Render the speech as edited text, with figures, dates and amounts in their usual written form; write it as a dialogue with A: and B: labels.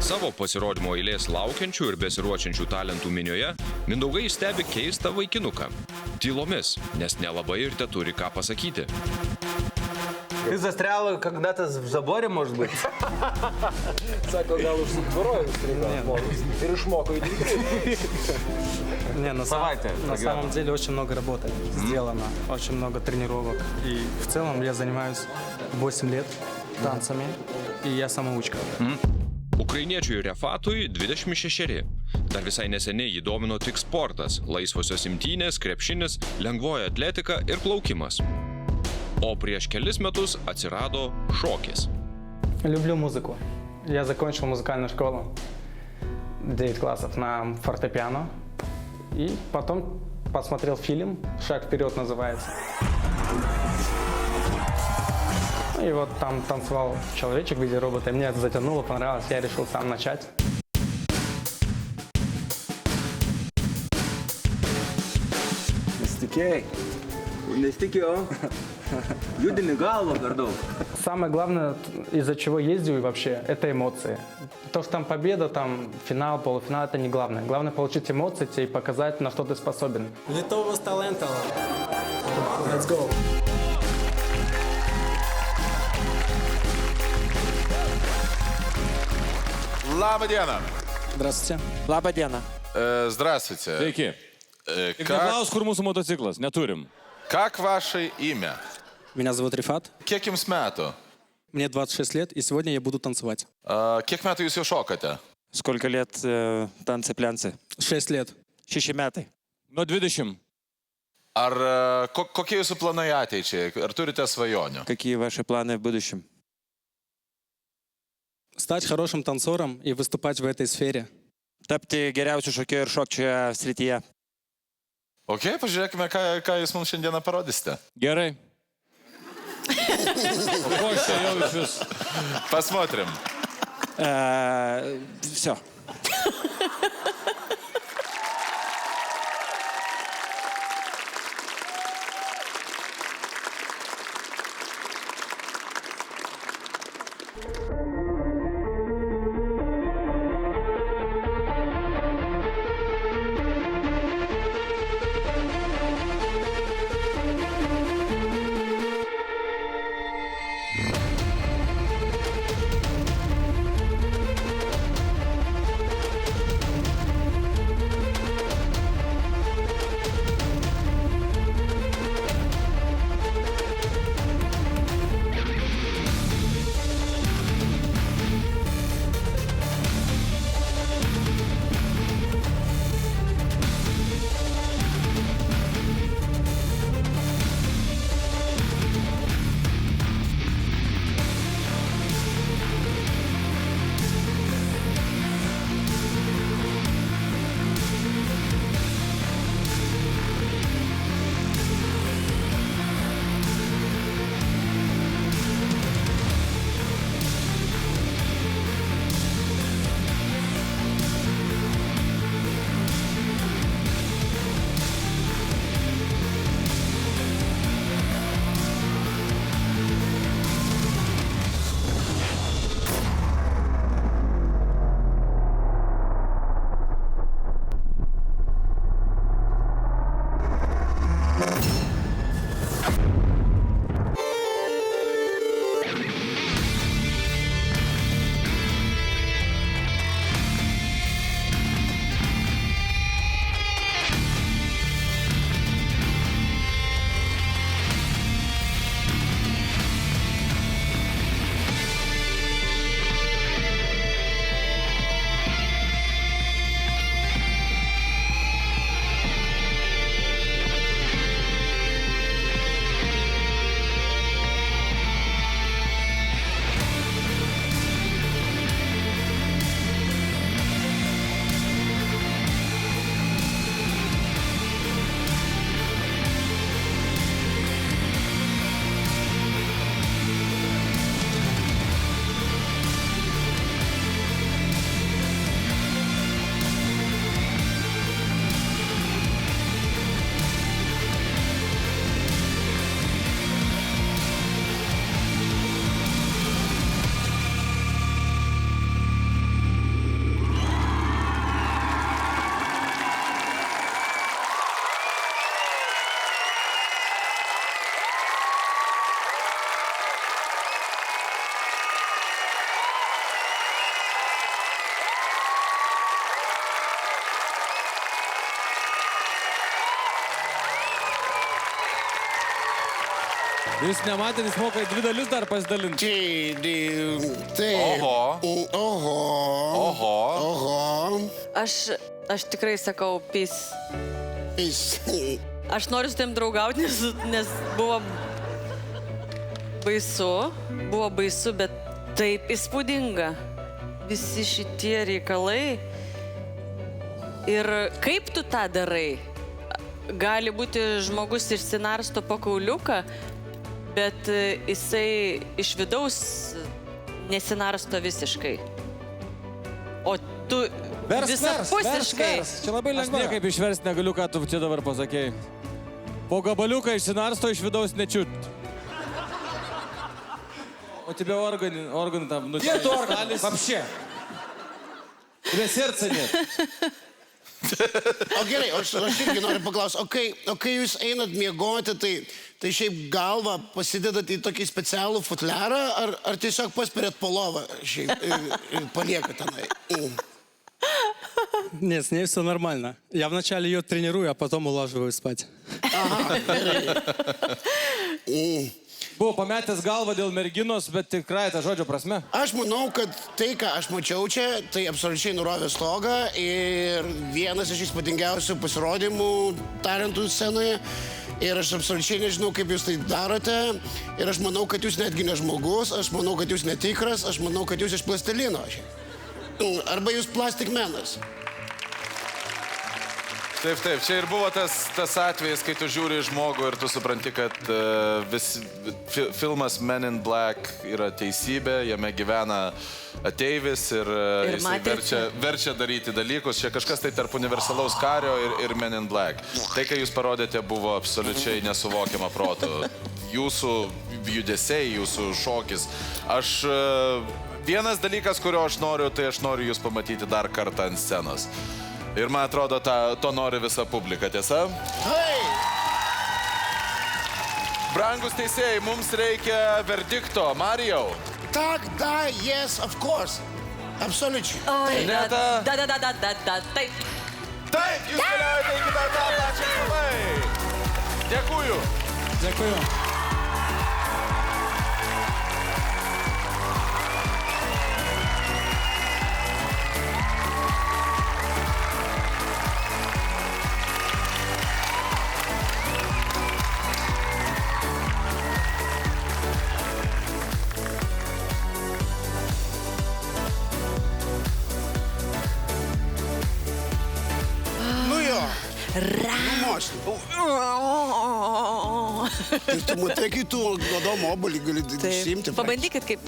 A: Savo pasirodymo eilės laukiančių ir besiruošiančių talentų minioje Mindaugai stebi keistą vaikinuką. Tylomis, nes nelabai ir te turi ką pasakyti.
B: Ты застрял когда-то в заборе, может быть?
C: Сако, gal užsitvarojau и išmoko įdėti.
D: Не, на самом деле очень много работы сделано, очень много тренировок. И в целом я занимаюсь 8 лет танцами, и я самоучка.
A: Ukrainiečiui Refatui 26. Dar visai neseniai jį domino tik sportas, laisvosios imtynės, krepšinis, lengvoji atletika ir plaukimas. O prieš kelis metus atsirado šokis.
D: Люблю музыку. Я закончил музыкальную школу, 9 классов на фортепиано. И потом посмотрел фильм «Шаг вперед» называется. И вот там танцевал человечек в виде робота. И мне это затянуло, понравилось. Я решил сам начать.
B: Нестикио. Люди не голову гордов.
D: Самое главное, из-за чего ездил вообще, это эмоции. То, что там победа, там финал, полуфинал, это не главное. Главное получить эмоции и показать, на что ты способен. Lietuvos talentas. Let's go.
E: Labą dieną.
D: Здравствуйте.
F: Labą dieną.
E: Здравствуйте.
G: Sveiki. Tik neklaus, kur mūsų motociklas. Neturim.
E: Как ваше имя?
D: Меня зовут Рифат.
E: Kiek jums metų?
D: Мне 26 лет, и сегодня я буду танцевать.
E: Kiek metų jūs jau šokate?
F: Сколько лет танцы-плянцы?
D: 6 лет.
F: 6 metai.
G: Nuo 20.
E: Ar kokie jūsų planai ateičiai? Ar turite svajonių?
F: Какие ваши планы в будущем?
D: Стать хорошим танцором и выступать в этой сфере.
F: Tapti geriausiu šokėju ir šokčioje srityje.
E: Ok, pažiūrėkime, ką jūs mums šiandieną parodysite.
G: Gerai. O ko aš čia jau iš vis?
E: Посмотрим.
F: Все.
G: Jūs nematėte, jis moka į 2 dalis dar pasidalinti.
E: Oho.
H: Oho.
E: Oho.
H: Oho.
I: Aš tikrai sakau peace. Aš noriu su tavim draugauti, nes buvo baisu, bet taip įspūdinga. Visi šitie reikalai. Ir kaip tu tą darai? Gali būti žmogus išsinarsto po kauliuką, bet jisai iš vidaus nesinarsto visiškai. O tu visapusiškai.
G: Čia labai lengva. Aš niekaip išversti negaliu, ką tu čia dabar pasakėjai. Po gabaliuką išsinarsto, iš vidaus nečiut. O тебе органы там внутри.
C: Нет органов вообще. Тебе сердца нет.
H: O gerai, aš irgi noriu paklausti, o kai jūs einat miegoti, tai šiaip galvą pasidedat į tokį specialų futliarą, ar tiesiog paspiriat po lovą šiaip ir paliekat tenai?
D: Нет, с ней все нормально. Я вначале ее тренирую, а потом улаживаю спать.
H: Aha, gerai.
G: Buvo pametęs galvą dėl merginos, bet tikrai tą žodžio prasme.
H: Aš manau, kad tai, ką aš mačiau čia, tai absoliučiai nurovė stogą ir vienas iš įspūdingiausių pasirodymų talentų scenoje. Ir aš absoliučiai nežinau, kaip jūs tai darote. Ir aš manau, kad jūs netgi ne žmogus, aš manau, kad jūs netikras, aš manau, kad jūs iš plastilino. Arba jūs plastikmenas.
E: Taip, čia ir buvo tas atvejis, kai tu žiūri į žmogų ir tu supranti, kad filmas Men in Black yra teisybė, jame gyvena ateivis ir jisai verčia daryti dalykus. Čia kažkas tai tarp universalaus kario ir Men in Black. Tai, ką jūs parodėte, buvo absoliučiai nesuvokiama protu. Jūsų judesiai, jūsų šokis. Vienas dalykas, kurio aš noriu, tai aš noriu jūs pamatyti dar kartą ant scenos. Ir man atrodo, to nori visa publika, tiesa?
H: Hei!
E: Brangus teisėjai, mums reikia verdikto. Marijau.
H: Tak, da, yes, of course. Absoliučiai.
I: Taip.
E: Taip, jūs keliaujate į kitą etapą, ačiū labai. Dėkuju.
D: Дякую.
H: Nu jo. Mощно. Ir tu matai, kai tu nuodom obolį gali išsiimti.
I: Pabandykit kaip.